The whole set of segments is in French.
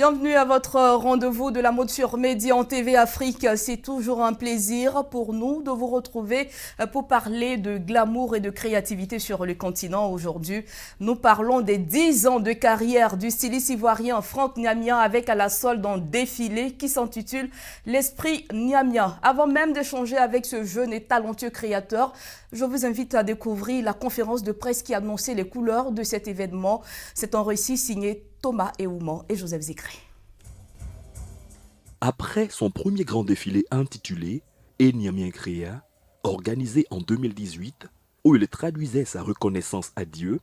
Bienvenue à votre rendez-vous de la mode sur Médian TV Afrique. C'est toujours un plaisir pour nous de vous retrouver pour parler de glamour et de créativité sur le continent. Aujourd'hui, nous parlons des 10 ans de carrière du styliste ivoirien Franck Niamien avec à la solde un défilé qui s'intitule L'Esprit Niamien. Avant même d'échanger avec ce jeune et talentueux créateur, je vous invite à découvrir la conférence de presse qui annonçait les couleurs de cet événement. C'est un récit signé Thomas Eouman et Joseph Zikré. Après son premier grand défilé intitulé Et Niamien créa, organisé en 2018, où il traduisait sa reconnaissance à Dieu,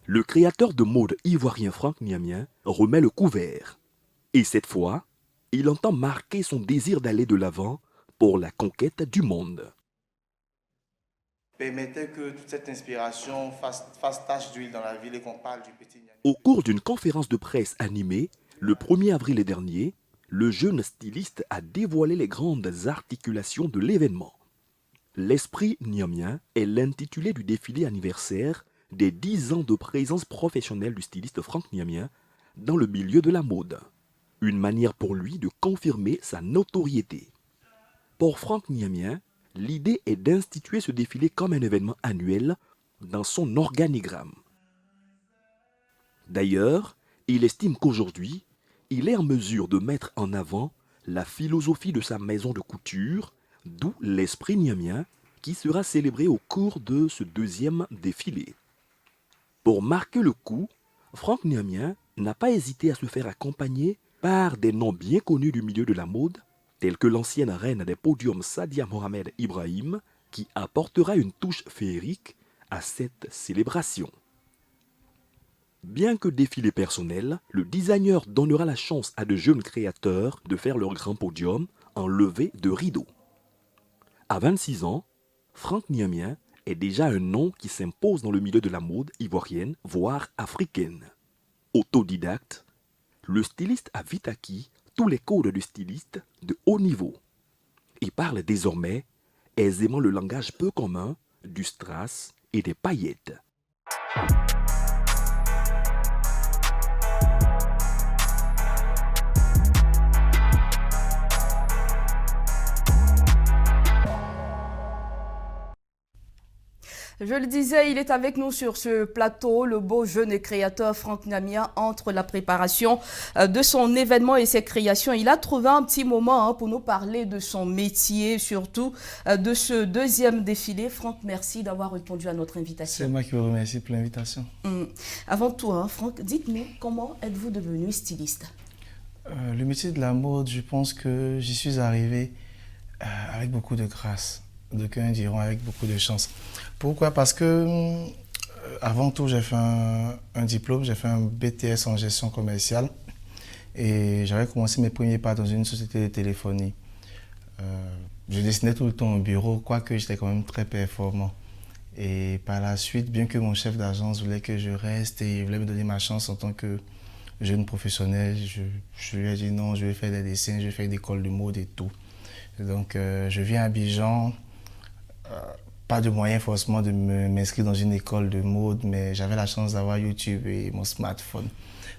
le créateur de mode ivoirien Franck Niamien remet le couvert. Et cette fois, il entend marquer son désir d'aller de l'avant pour la conquête du monde. Permettez que toute cette inspiration fasse tache d'huile dans la ville et qu'on parle du petit Niamien. Au cours d'une conférence de presse animée, le 1er avril dernier, le jeune styliste a dévoilé les grandes articulations de l'événement. L'Esprit Niamien est l'intitulé du défilé anniversaire des 10 ans de présence professionnelle du styliste Franck Niamien dans le milieu de la mode. Une manière pour lui de confirmer sa notoriété. Pour Franck Niamien, l'idée est d'instituer ce défilé comme un événement annuel dans son organigramme. D'ailleurs, il estime qu'aujourd'hui, il est en mesure de mettre en avant la philosophie de sa maison de couture, d'où l'Esprit Niamien, qui sera célébré au cours de ce deuxième défilé. Pour marquer le coup, Franck Niamien n'a pas hésité à se faire accompagner par des noms bien connus du milieu de la mode, tels que l'ancienne reine des podiums Sadia Mohamed Ibrahim, qui apportera une touche féerique à cette célébration. Bien que défilé personnel, le designer donnera la chance à de jeunes créateurs de faire leur grand podium en levée de rideau. À 26 ans, Franck Niamien est déjà un nom qui s'impose dans le milieu de la mode ivoirienne, voire africaine. Autodidacte, le styliste a vite acquis tous les codes du styliste de haut niveau. Il parle désormais aisément le langage peu commun du strass et des paillettes. Je le disais, il est avec nous sur ce plateau, le beau jeune et créateur Franck Niamien. Entre la préparation de son événement et ses créations, il a trouvé un petit moment pour nous parler de son métier, surtout de ce deuxième défilé. Franck, merci d'avoir répondu à notre invitation. C'est moi qui vous remercie pour l'invitation. Avant tout, Franck, dites-nous, comment êtes-vous devenu styliste? Le métier de la mode, je pense que j'y suis arrivé avec beaucoup de grâce. D'aucuns diront avec beaucoup de chance. Pourquoi? Parce que avant tout, j'ai fait un diplôme, j'ai fait un BTS en gestion commerciale et j'avais commencé mes premiers pas dans une société de téléphonie. Je dessinais tout le temps au bureau, quoique j'étais quand même très performant. Et par la suite, bien que mon chef d'agence voulait que je reste et il voulait me donner ma chance en tant que jeune professionnel, je lui ai dit non, je vais faire des dessins, je vais faire une école de mode et tout. Donc je viens à Abidjan. Pas de moyen forcément de m'inscrire dans une école de mode, mais j'avais la chance d'avoir YouTube et mon smartphone.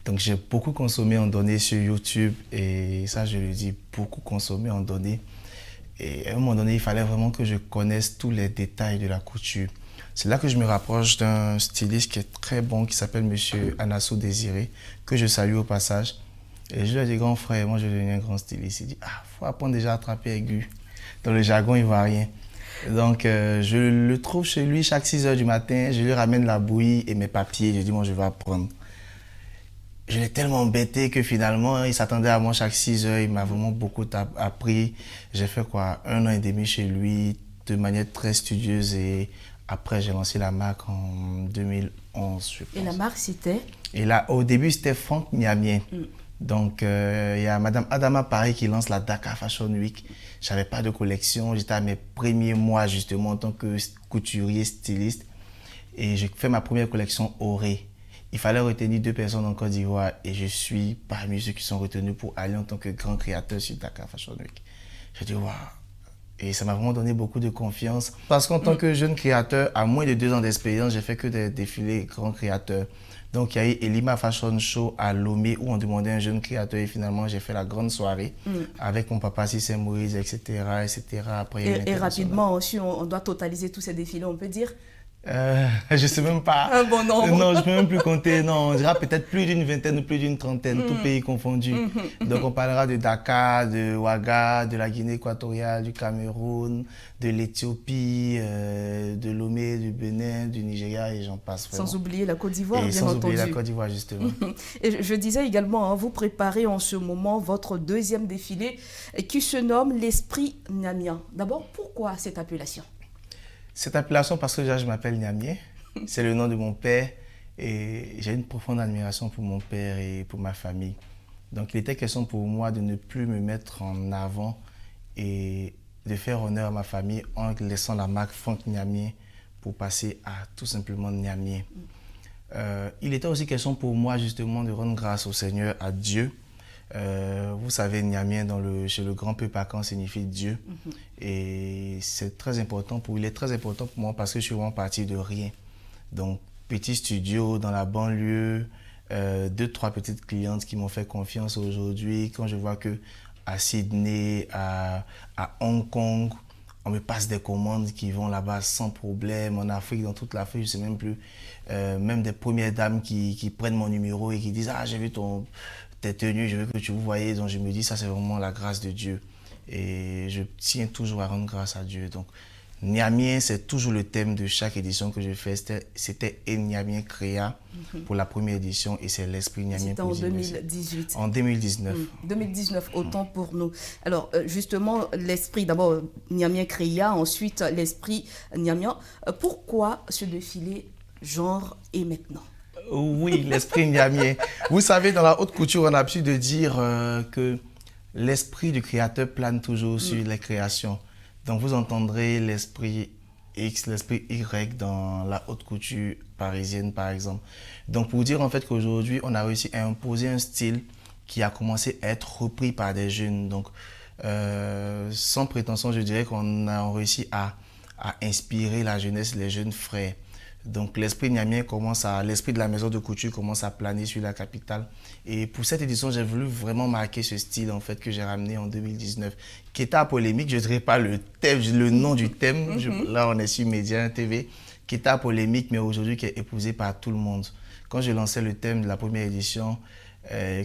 Donc j'ai beaucoup consommé en données sur YouTube et ça je le dis, beaucoup consommé en données. Et à un moment donné, il fallait vraiment que je connaisse tous les détails de la couture. C'est là que je me rapproche d'un styliste qui est très bon, qui s'appelle Monsieur Anasso Désiré, que je salue au passage. Et je lui ai dit, grand frère, moi je vais devenir un grand styliste. Il dit, faut apprendre déjà à attraper aigu, dans le jargon ivoirien. Donc, je le trouve chez lui chaque 6 h du matin, je lui ramène la bouillie et mes papiers, je dis, moi, je vais apprendre. Je l'ai tellement embêté que finalement, il s'attendait à moi chaque 6 h, il m'a vraiment beaucoup appris. J'ai fait 1 an et demi chez lui, de manière très studieuse et après, j'ai lancé la marque en 2011, je pense. Et la marque, c'était? Et là, au début, c'était Franck Niamien. Donc, il y a Madame Adama Paris qui lance la Dakar Fashion Week. Je n'avais pas de collection. J'étais à mes premiers mois justement en tant que couturier, styliste. Et j'ai fait ma première collection Auré. Il fallait retenir 2 personnes en Côte d'Ivoire et je suis parmi ceux qui sont retenus pour aller en tant que grand créateur sur Dakar Fashion Week. J'ai dit waouh. Et ça m'a vraiment donné beaucoup de confiance. Parce qu'en tant que jeune créateur, à moins de 2 ans d'expérience, j'ai fait que des défilés grands créateurs. Donc, il y a eu Elima Fashion Show à Lomé où on demandait un jeune créateur et finalement, j'ai fait la grande soirée avec mon papa Cissé Moïse, etc., etc. Après, Et rapidement aussi, on doit totaliser tous ces défilés, on peut dire. Je sais même pas. Un bon nombre. Non, je peux même plus compter. Non, on dira peut-être plus d'une vingtaine ou plus d'une trentaine, tout pays confondu. Donc, on parlera de Dakar, de Ouaga, de la Guinée équatoriale, du Cameroun, de l'Éthiopie, de Lomé, du Bénin, du Nigeria et j'en passe. Vraiment. Sans oublier la Côte d'Ivoire, bien sans entendu. oublier la Côte d'Ivoire, justement. Et je disais également, vous préparez en ce moment votre deuxième défilé qui se nomme l'Esprit Niamien. D'abord, pourquoi cette appellation? Cette appellation, parce que déjà, je m'appelle Niamien. C'est le nom de mon père et j'ai une profonde admiration pour mon père et pour ma famille. Donc, il était question pour moi de ne plus me mettre en avant et de faire honneur à ma famille en laissant la marque Franck Niamien pour passer à tout simplement Niamien. Il était aussi question pour moi justement de rendre grâce au Seigneur, à Dieu. Vous savez, Niamien chez le grand peuple akan signifie Dieu. Et c'est très important il est très important pour moi parce que je suis vraiment parti de rien. Donc, petit studio dans la banlieue, 2-3 petites clientes qui m'ont fait confiance aujourd'hui. Quand je vois que à Sydney, à Hong Kong, on me passe des commandes qui vont là-bas sans problème. En Afrique, dans toute l'Afrique, je ne sais même plus. Même des premières dames qui prennent mon numéro et qui disent « Ah, j'ai vu tes tenues, je veux que tu vous voyez. » Donc je me dis, ça c'est vraiment la grâce de Dieu. Et je tiens toujours à rendre grâce à Dieu. Donc Niamien, c'est toujours le thème de chaque édition que je fais. C'était Niamien Créa pour la première édition et c'est l'Esprit Niamien. C'était en 2018. En 2019. 2019, autant pour nous. Alors justement, l'Esprit, d'abord Niamien Créa, ensuite l'Esprit Niamien. Pourquoi ce défilé genre et maintenant? Oui, l'Esprit Niamien. Vous savez, dans la haute couture, on a l'habitude de dire que l'esprit du créateur plane toujours sur les créations. Donc, vous entendrez l'esprit X, l'esprit Y dans la haute couture parisienne, par exemple. Donc, pour dire en fait qu'aujourd'hui, on a réussi à imposer un style qui a commencé à être repris par des jeunes. Donc, sans prétention, je dirais qu'on a réussi à inspirer la jeunesse, les jeunes frères. Donc l'esprit Niamien l'esprit de la maison de couture commence à planer sur la capitale. Et pour cette édition, j'ai voulu vraiment marquer ce style en fait que j'ai ramené en 2019, qui était à polémique. Je ne dirais pas le nom du thème. Là, on est sur Média TV, qui était à polémique, mais aujourd'hui qui est épousé par tout le monde. Quand je lançais le thème de la première édition,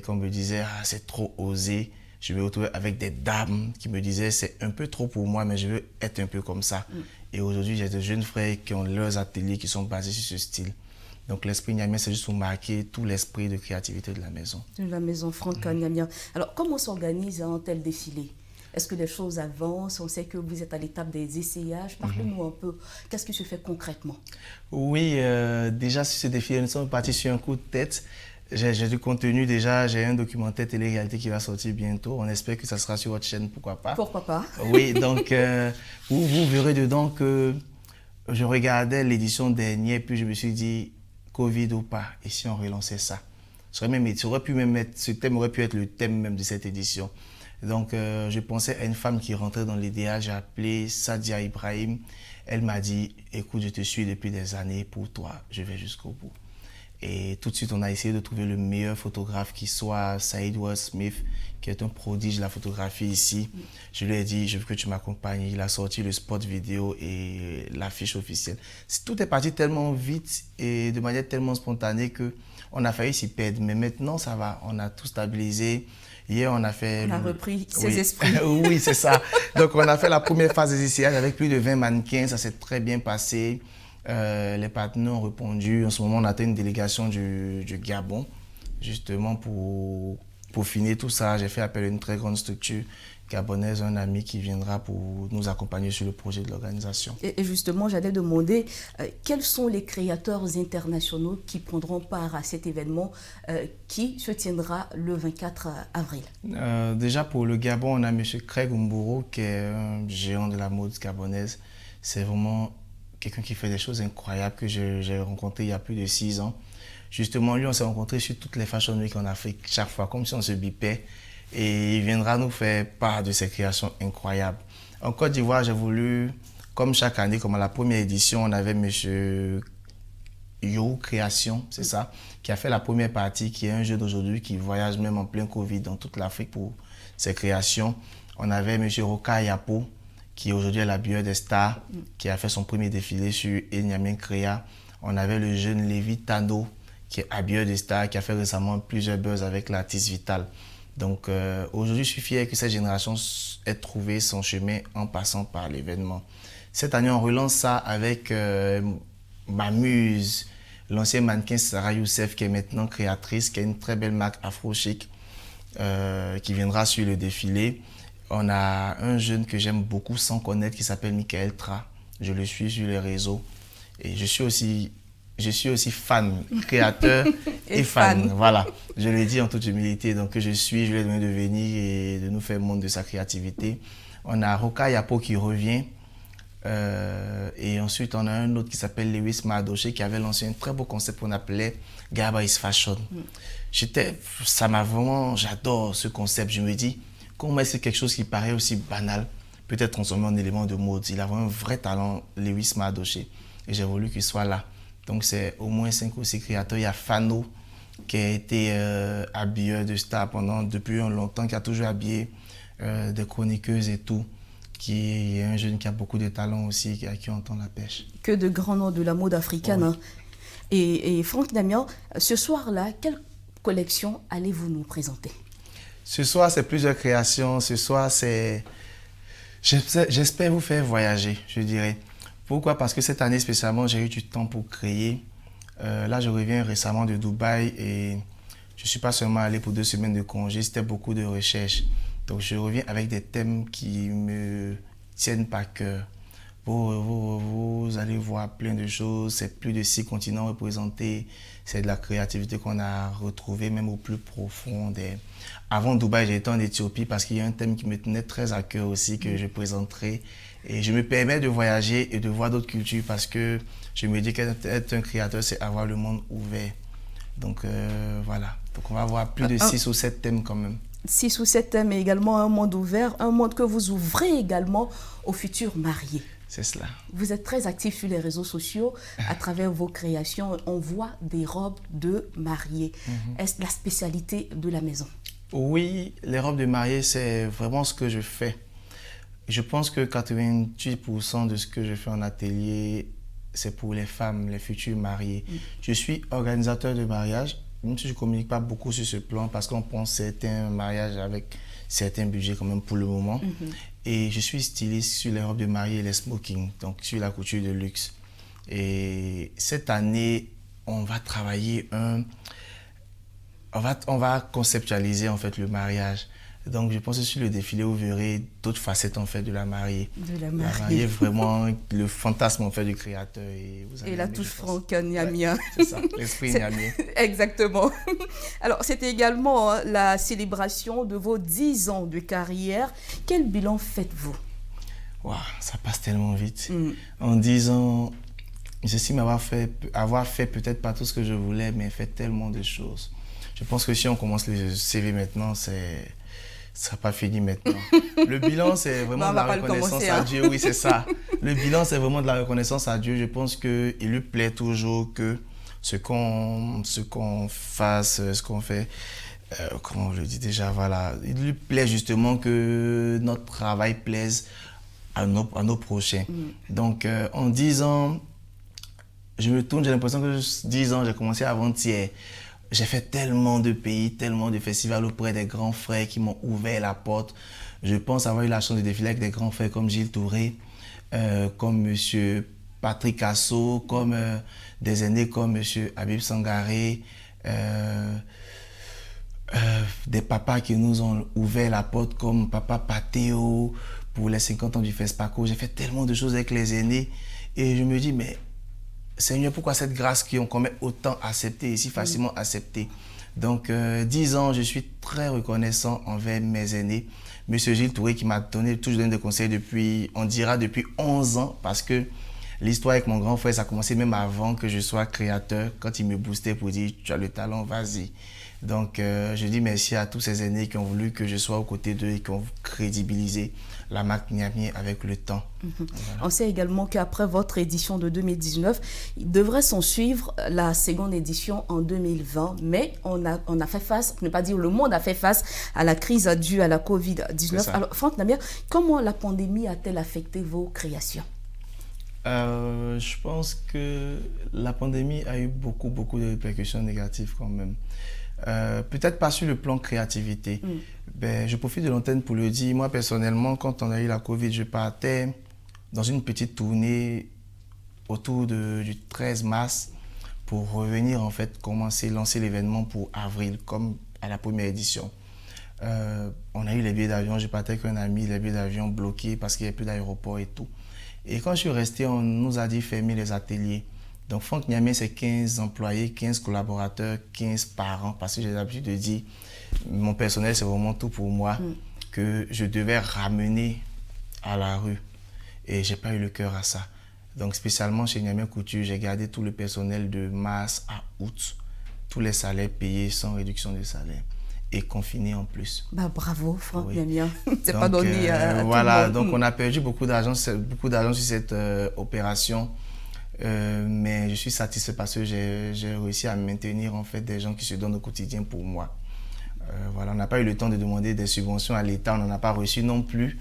qu'on me disait c'est trop osé. Je me retrouvais avec des dames qui me disaient c'est un peu trop pour moi, mais je veux être un peu comme ça. Et aujourd'hui, j'ai des jeunes frères qui ont leurs ateliers qui sont basés sur ce style. Donc l'esprit Niamien, c'est juste pour marquer tout l'esprit de créativité de la maison. De la maison Franck Niamien. Alors comment s'organise un tel défilé? Est-ce que les choses avancent? On sait que vous êtes à l'étape des essayages. Parlez-nous un peu. Qu'est-ce qui se fait concrètement? Oui, déjà sur ce défilé, nous sommes partis sur un coup de tête. J'ai du contenu déjà, j'ai un documentaire télé-réalité qui va sortir bientôt. On espère que ça sera sur votre chaîne, pourquoi pas. Pourquoi pas. Oui, donc vous verrez dedans que je regardais l'édition dernière, puis je me suis dit, Covid ou pas, et si on relançait ça? Ce thème aurait pu être le thème même de cette édition. Donc je pensais à une femme qui rentrait dans l'idéal, j'ai appelé Sadia Ibrahim. Elle m'a dit, écoute, je te suis depuis des années, pour toi, je vais jusqu'au bout. Et tout de suite, on a essayé de trouver le meilleur photographe qui soit Saïd Wall Smith, qui est un prodige de la photographie ici. Je lui ai dit, je veux que tu m'accompagnes. Il a sorti le spot vidéo et l'affiche officielle. Tout est parti tellement vite et de manière tellement spontanée qu'on a failli s'y perdre. Mais maintenant, ça va. On a tout stabilisé. Hier, on a fait... On a repris ses esprits. Oui, c'est ça. Donc, on a fait la première phase des essayages avec plus de 20 mannequins. Ça s'est très bien passé. Les partenaires ont répondu. En ce moment, on atteint une délégation du Gabon, justement pour finir tout ça. J'ai fait appel à une très grande structure gabonaise, un ami qui viendra pour nous accompagner sur le projet de l'organisation. Et justement, j'allais demander quels sont les créateurs internationaux qui prendront part à cet événement qui se tiendra le 24 avril. Déjà, pour le Gabon, on a M. Craig Mboro, qui est un géant de la mode gabonaise. C'est vraiment quelqu'un qui fait des choses incroyables que j'ai rencontré il y a plus de 6 ans. Justement, lui, on s'est rencontrés sur toutes les Fashion Week en Afrique, chaque fois, comme si on se bipait. Et il viendra nous faire part de ses créations incroyables. En Côte d'Ivoire, j'ai voulu, comme chaque année, comme à la première édition, on avait M. Yo Création, c'est ça, qui a fait la première partie, qui est un jeune d'aujourd'hui qui voyage même en plein Covid dans toute l'Afrique pour ses créations. On avait M. Roka Yapo, qui aujourd'hui est l'habilleur des stars, qui a fait son premier défilé sur Enyamien Créa. On avait le jeune Lévi Tano, qui est habilleur des stars, qui a fait récemment plusieurs buzz avec l'artiste Vital. Donc aujourd'hui, je suis fier que cette génération ait trouvé son chemin en passant par l'événement. Cette année, on relance ça avec ma muse, l'ancienne mannequin Sarah Youssef, qui est maintenant créatrice, qui a une très belle marque Afro-Chic, qui viendra sur le défilé. On a un jeune que j'aime beaucoup sans connaître qui s'appelle Michael Tra. Je le suis sur les réseaux. Et je suis aussi fan, créateur et fan. Voilà, je le dis en toute humilité. Donc je lui ai demandé de venir et de nous faire montre de sa créativité. On a Roka Yapo qui revient. Et ensuite, on a un autre qui s'appelle Lewis Madoché qui avait lancé un très beau concept qu'on appelait Garba is Fashion. Ça m'a vraiment, j'adore ce concept. Je me dis, comment est-ce que quelque chose qui paraît aussi banal peut être transformé en élément de mode? Il a vraiment un vrai talent, Lewis Madoché. Et j'ai voulu qu'il soit là. Donc, c'est au moins 5 ou 6 créateurs. Il y a Fano, qui a été habilleur de stars depuis longtemps, qui a toujours habillé des chroniqueuses et tout, qui est un jeune qui a beaucoup de talent aussi, à qui on tend la pêche. Que de grands noms de la mode africaine. Oui. Hein. Et Franck Damian, ce soir-là, quelle collection allez-vous nous présenter? Ce soir, c'est plusieurs créations. Ce soir, j'espère vous faire voyager, je dirais. Pourquoi? Parce que cette année spécialement, j'ai eu du temps pour créer. Là, je reviens récemment de Dubaï et je ne suis pas seulement allé pour 2 semaines de congé, c'était beaucoup de recherches. Donc, je reviens avec des thèmes qui me tiennent par cœur. Vous allez voir plein de choses. C'est plus de 6 continents représentés. C'est de la créativité qu'on a retrouvée même au plus profond. Avant Dubaï, j'ai été en Éthiopie parce qu'il y a un thème qui me tenait très à cœur aussi que je présenterai. Et je me permets de voyager et de voir d'autres cultures parce que je me dis qu'être un créateur, c'est avoir le monde ouvert. Donc voilà. Donc on va avoir plus de 6 ou 7 thèmes quand même. 6 ou 7 thèmes et également un monde ouvert, un monde que vous ouvrez également aux futurs mariés. C'est cela. Vous êtes très actif sur les réseaux sociaux. À travers vos créations, on voit des robes de mariée. Est-ce la spécialité de la maison? Oui, les robes de mariée, c'est vraiment ce que je fais. Je pense que 88% de ce que je fais en atelier, c'est pour les femmes, les futures mariées. Je suis organisateur de mariage, même si je ne communique pas beaucoup sur ce plan parce qu'on pense certains mariages avec certains budgets quand même pour le moment. Et je suis styliste sur les robes de mariée et les smokings, donc sur la couture de luxe. Et cette année, on va travailler on va conceptualiser en fait le mariage. Donc je pense que sur le défilé, vous verrez d'autres facettes en fait de la mariée. De la mariée. La mariée est vraiment le fantasme en fait du créateur. Et la touche Franck Niamien. Ouais, c'est ça, l'esprit Niamien. Exactement. Alors c'était également la célébration de vos 10 ans de carrière. Quel bilan faites-vous? Wow, ça passe tellement vite. En 10 ans, j'estime avoir fait peut-être pas tout ce que je voulais, mais fait tellement de choses. Je pense que si on commence le CV maintenant, ça ne sera pas fini maintenant. Le bilan, c'est vraiment de la reconnaissance à Dieu. Oui, c'est ça. Le bilan, c'est vraiment de la reconnaissance à Dieu. Je pense qu'il lui plaît toujours que ce qu'on fasse, ce qu'on fait, comment on le dit déjà, voilà. Il lui plaît justement que notre travail plaise à nos prochains. Donc, en 10 ans, je me tourne, j'ai l'impression que 10 ans, j'ai commencé avant-hier. J'ai fait tellement de pays, tellement de festivals auprès des grands frères qui m'ont ouvert la porte. Je pense avoir eu la chance de défiler avec des grands frères comme Gilles Touré, comme M. Patrick Asso, comme des aînés comme M. Habib Sangaré, des papas qui nous ont ouvert la porte comme Papa Patéo pour les 50 ans du FESPACO. J'ai fait tellement de choses avec les aînés et je me dis, mais Seigneur, pourquoi cette grâce qu'on m'ait autant acceptée et si facilement acceptée? Donc, 10 ans, je suis très reconnaissant envers mes aînés. Monsieur Gilles Touré qui m'a toujours donné des conseils depuis 11 ans parce que l'histoire avec mon grand frère, ça a commencé même avant que je sois créateur, quand il me boostait pour dire, tu as le talent, vas-y. Donc, je dis merci à tous ces aînés qui ont voulu que je sois aux côtés d'eux et qui ont crédibilisé la marque Niamey avec le temps. Voilà. On sait également qu'après votre édition de 2019, il devrait s'en suivre la seconde édition en 2020. Mais on a fait face, pour ne pas dire le monde a fait face à la crise due à la Covid-19. Alors, Franck Namia, comment la pandémie a-t-elle affecté vos créations? Je pense que la pandémie a eu beaucoup de répercussions négatives quand même. Peut-être pas sur le plan créativité. Ben, je profite de l'antenne pour le dire. Moi, personnellement, quand on a eu la Covid, je partais dans une petite tournée autour du 13 mars pour revenir, en fait, lancer l'événement pour avril, comme à la première édition. On a eu les billets d'avion, je partais avec un ami, les billets d'avion bloqués parce qu'il n'y avait plus d'aéroport et tout. Et quand je suis resté, on nous a dit fermer les ateliers. Donc, Franck Niamey, c'est 15 employés, 15 collaborateurs, 15 parents, parce que j'ai l'habitude de dire, mon personnel, c'est vraiment tout pour moi, que je devais ramener à la rue. Et je n'ai pas eu le cœur à ça. Donc, spécialement chez Niamey Couture, j'ai gardé tout le personnel de mars à août, tous les salaires payés sans réduction de salaire. Et confiné en plus. Bah, bravo, Franck Niamey. C'est pas donné à voilà, tout le monde. donc on a perdu beaucoup d'argent sur cette opération. Mais je suis satisfait parce que j'ai réussi à maintenir en fait des gens qui se donnent au quotidien pour moi. Voilà, on n'a pas eu le temps de demander des subventions à l'État, on n'en a pas reçu non plus,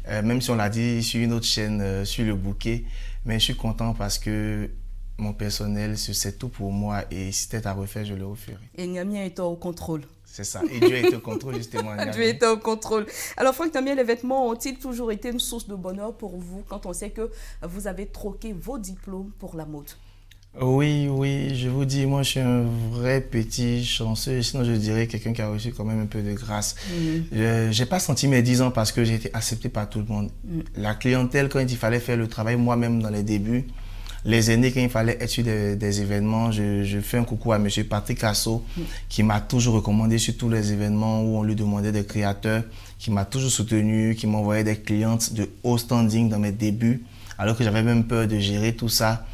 même si on l'a dit sur une autre chaîne, sur le bouquet. Mais je suis content parce que mon personnel, c'est tout pour moi et si c'était à refaire, je le referai. Et Niamey est au contrôle. C'est ça, et Dieu est au contrôle justement. Dieu est au contrôle. Alors Franck Niamey, les vêtements ont-ils toujours été une source de bonheur pour vous quand on sait que vous avez troqué vos diplômes pour la mode? Oui, je vous dis, moi je suis un vrai petit chanceux, sinon je dirais quelqu'un qui a reçu quand même un peu de grâce. Je n'ai pas senti mes 10 ans parce que j'ai été accepté par tout le monde. La clientèle, quand il fallait faire le travail, moi-même dans les débuts, les aînés, quand il fallait être sur des événements, je fais un coucou à M. Patrick Asso, qui m'a toujours recommandé sur tous les événements où on lui demandait des créateurs, qui m'a toujours soutenu, qui m'envoyait des clientes de haut standing dans mes débuts, alors que j'avais même peur de gérer tout ça,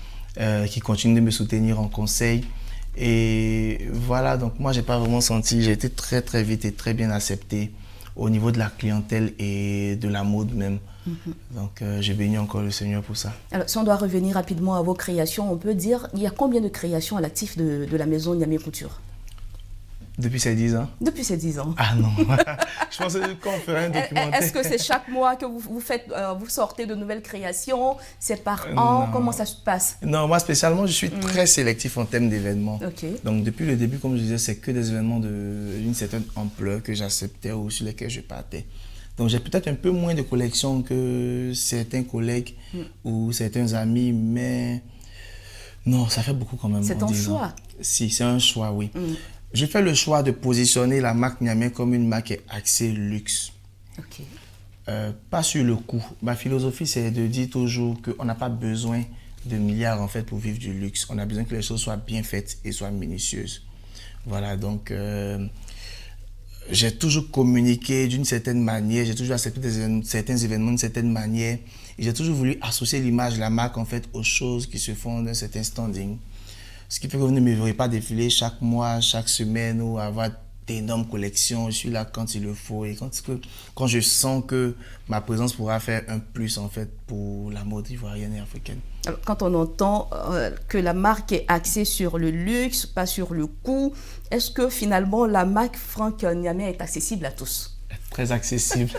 qui continue de me soutenir en conseil. Et voilà, donc moi, j'ai pas vraiment senti, j'ai été très vite et très bien accepté au niveau de la clientèle et de la mode même. Donc, j'ai béni encore le Seigneur pour ça. Alors, si on doit revenir rapidement à vos créations, on peut dire, il y a combien de créations à l'actif de la maison Niamey Couture? Depuis ces 10 ans? Depuis ces 10 ans. Ah non, je pense qu'on ferait un documentaire. Est-ce que c'est chaque mois que vous sortez de nouvelles créations? C'est par an? Comment ça se passe? Non, moi spécialement, je suis très sélectif en termes d'événements. Donc depuis le début, comme je disais, c'est que des événements d'une certaine ampleur que j'acceptais ou sur lesquels je partais. Donc j'ai peut-être un peu moins de collections que certains collègues ou certains amis, mais non, ça fait beaucoup quand même. C'est ton choix? Si, c'est un choix, oui. Je fais le choix de positionner la marque Niamey comme une marque axée luxe. Pas sur le coût. Ma philosophie, c'est de dire toujours qu'on n'a pas besoin de milliards en fait pour vivre du luxe. On a besoin que les choses soient bien faites et soient minutieuses. Voilà, donc j'ai toujours communiqué d'une certaine manière, j'ai toujours accepté certains événements d'une certaine manière et j'ai toujours voulu associer l'image de la marque en fait aux choses qui se font d'un certain standing. Ce qui fait que vous ne me verrez pas défiler chaque mois, chaque semaine ou avoir d'énormes collections. Je suis là quand il le faut et quand je sens que ma présence pourra faire un plus en fait pour la mode ivoirienne et africaine. Alors, quand on entend que la marque est axée sur le luxe, pas sur le coût, est-ce que finalement la marque Franck Niamey est accessible à tous? Très accessible,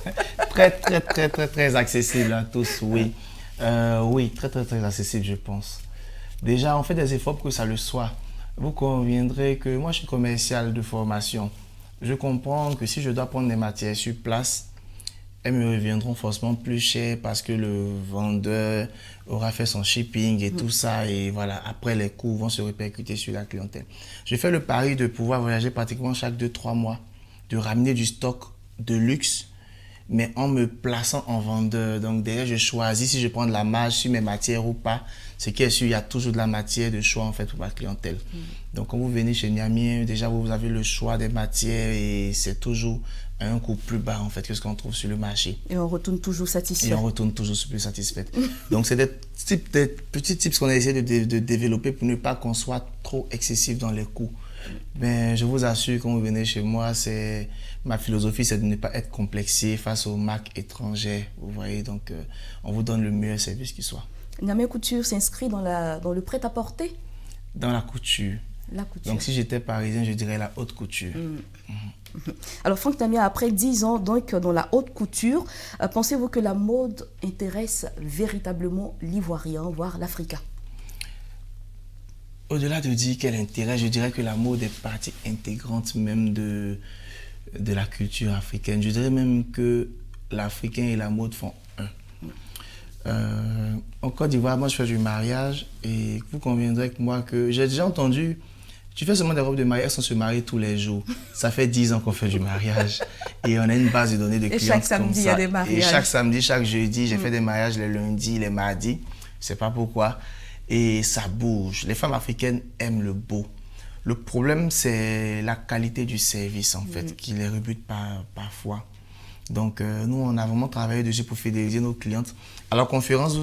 très accessible à tous, oui. Oui, très accessible, je pense. Déjà, on fait des efforts pour que ça le soit. Vous conviendrez que moi, je suis commercial de formation. Je comprends que si je dois prendre des matières sur place, elles me reviendront forcément plus cher parce que le vendeur aura fait son shipping et tout ça. Et voilà, après, les coûts vont se répercuter sur la clientèle. Je fais le pari de pouvoir voyager pratiquement chaque 2-3 mois, de ramener du stock de luxe, mais en me plaçant en vendeur. Donc derrière, je choisis si je prends de la marge sur mes matières ou pas. Ce qui est sûr, il y a toujours de la matière de choix en fait pour ma clientèle. Donc quand vous venez chez Niamey, déjà vous avez le choix des matières et c'est toujours à un coût plus bas en fait que ce qu'on trouve sur le marché. Et on retourne toujours satisfait. Et on retourne toujours plus satisfait. Donc c'est des petits tips qu'on a essayé de développer pour ne pas qu'on soit trop excessif dans les coûts. Ben, je vous assure, quand vous venez chez moi, ma philosophie, c'est de ne pas être complexé face aux marques étrangères. Vous voyez, donc on vous donne le meilleur service qui soit. Niamey Couture s'inscrit dans le prêt-à-porter? Dans la couture. La couture. Donc si j'étais parisien, je dirais la haute couture. Alors Franck Niamey, après 10 ans donc, dans la haute couture, pensez-vous que la mode intéresse véritablement l'Ivoirien, voire l'Africain? Au-delà de dire quel intérêt, je dirais que la mode est partie intégrante même de la culture africaine. Je dirais même que l'Africain et la mode font un. En Côte d'Ivoire, moi je fais du mariage et vous conviendrez avec moi que j'ai déjà entendu, tu fais seulement des robes de mariage sans se marier tous les jours. Ça fait 10 ans qu'on fait du mariage et on a une base de données de clients comme ça. Et chaque samedi, il y a des mariages. Et chaque samedi, chaque jeudi, j'ai fait des mariages les lundis, les mardis, je sais pas pourquoi. Et ça bouge. Les femmes africaines aiment le beau. Le problème, c'est la qualité du service, en fait, qui les rebute parfois. Donc, nous, on a vraiment travaillé dessus pour fidéliser nos clientes. À la conférence,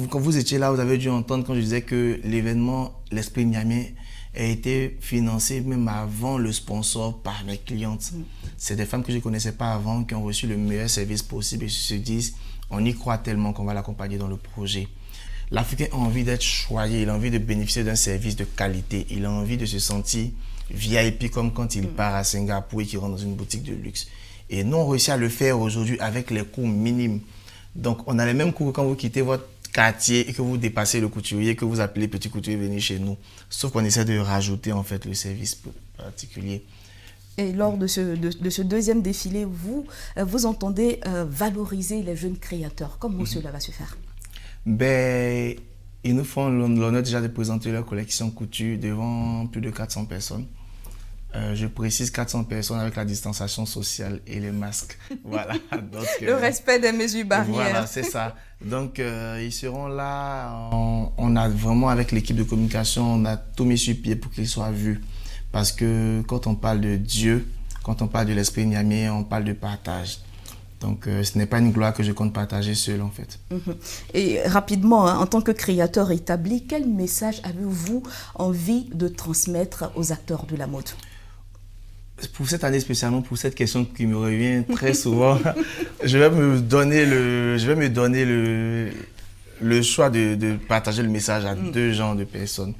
quand vous étiez là, vous avez dû entendre quand je disais que l'événement L'Esprit Niamey a été financé même avant le sponsor par mes clientes. C'est des femmes que je ne connaissais pas avant, qui ont reçu le meilleur service possible et se disent, on y croit tellement qu'on va l'accompagner dans le projet. L'Africain a envie d'être choyé, il a envie de bénéficier d'un service de qualité, il a envie de se sentir VIP comme quand il part à Singapour et qu'il rentre dans une boutique de luxe. Et nous, on réussit à le faire aujourd'hui avec les coûts minimes. Donc, on a les mêmes coûts que quand vous quittez votre quartier et que vous dépassez le couturier, que vous appelez petit couturier, venez chez nous. Sauf qu'on essaie de rajouter en fait le service particulier. Et lors de ce deuxième défilé, vous entendez valoriser les jeunes créateurs. Comment cela va se faire? Ben, ils nous font l'honneur déjà de présenter leur collection couture devant plus de 400 personnes. Je précise 400 personnes avec la distanciation sociale et les masques. Voilà. Donc, le respect des mesures barrières. Voilà, c'est ça. Donc, ils seront là. On a vraiment, avec l'équipe de communication, on a tout mis sur pied pour qu'ils soient vus. Parce que quand on parle de Dieu, quand on parle de l'Esprit Niamey, on parle de partage. Donc, ce n'est pas une gloire que je compte partager seul, en fait. Et rapidement, en tant que créateur établi, quel message avez-vous envie de transmettre aux acteurs de la mode? Pour cette année spécialement, pour cette question qui me revient très souvent, je vais me donner le choix de partager le message à deux genres de personnes.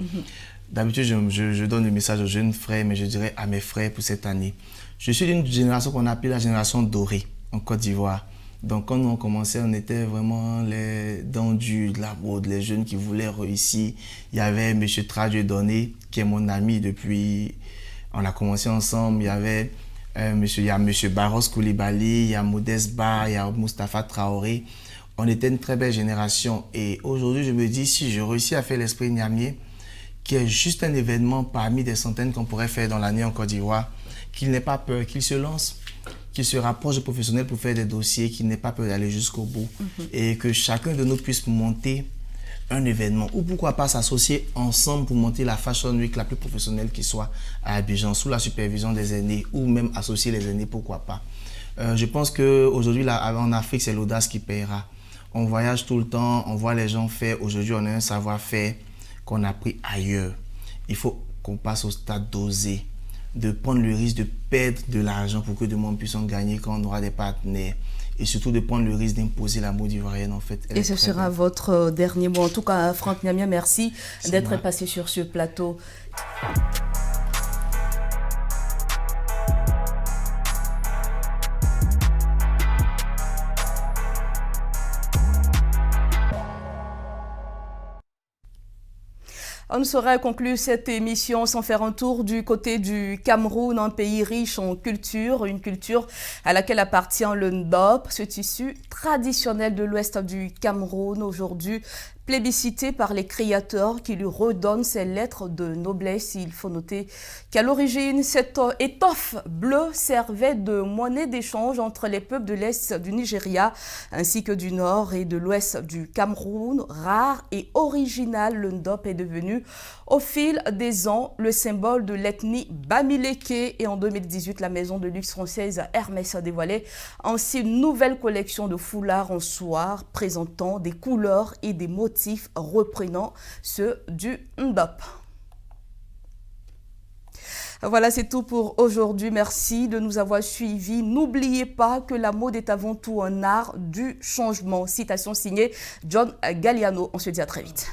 D'habitude, je donne le message aux jeunes frères, mais je dirais à mes frères pour cette année. Je suis d'une génération qu'on appelle la génération dorée en Côte d'Ivoire. Donc, quand nous on commençait, on était vraiment les dendus de la mode, les jeunes qui voulaient réussir. Il y avait M. Tradjedonné, qui est mon ami depuis... On a commencé ensemble. Il y avait M. Barros Koulibaly, il y a Modeste Ba, il y a Mustapha Traoré. On était une très belle génération. Et aujourd'hui, je me dis, si je réussis à faire l'Esprit Niamey, qui est juste un événement parmi des centaines qu'on pourrait faire dans l'année en Côte d'Ivoire, qu'il n'ait pas peur, qu'il se lance, qu'il se rapproche des professionnels pour faire des dossiers, qu'il n'ait pas peur d'aller jusqu'au bout. Et que chacun de nous puisse monter un événement, ou pourquoi pas s'associer ensemble pour monter la Fashion Week la plus professionnelle qui soit à Abidjan, sous la supervision des aînés, ou même associer les aînés, pourquoi pas. Je pense qu'aujourd'hui, en Afrique, c'est l'audace qui paiera. On voyage tout le temps, on voit les gens faire. Aujourd'hui, on a un savoir-faire qu'on a pris ailleurs. Il faut qu'on passe au stade d'oser, de prendre le risque de perdre de l'argent pour que de monde puisse en gagner quand on aura des partenaires. Et surtout de prendre le risque d'imposer la mode ivoirienne, en fait. Et ce sera votre dernier mot. En tout cas, Franck Niamey, merci d'être passé sur ce plateau. On ne saurait conclure cette émission sans faire un tour du côté du Cameroun, un pays riche en culture, une culture à laquelle appartient le ndop, ce tissu traditionnel de l'ouest du Cameroun, aujourd'hui plébiscité par les créateurs qui lui redonnent ses lettres de noblesse. Il faut noter qu'à l'origine, cette étoffe bleue servait de monnaie d'échange entre les peuples de l'est du Nigeria ainsi que du nord et de l'ouest du Cameroun. Rare et original, le ndop est devenu au fil des ans le symbole de l'ethnie Bamileke. Et en 2018, la maison de luxe française Hermès a dévoilé ainsi une nouvelle collection de foulards en soie présentant des couleurs et des motifs reprenant ceux du ndop. Voilà, c'est tout pour aujourd'hui. Merci de nous avoir suivis. N'oubliez pas que la mode est avant tout un art du changement. Citation signée John Galliano. On se dit à très vite.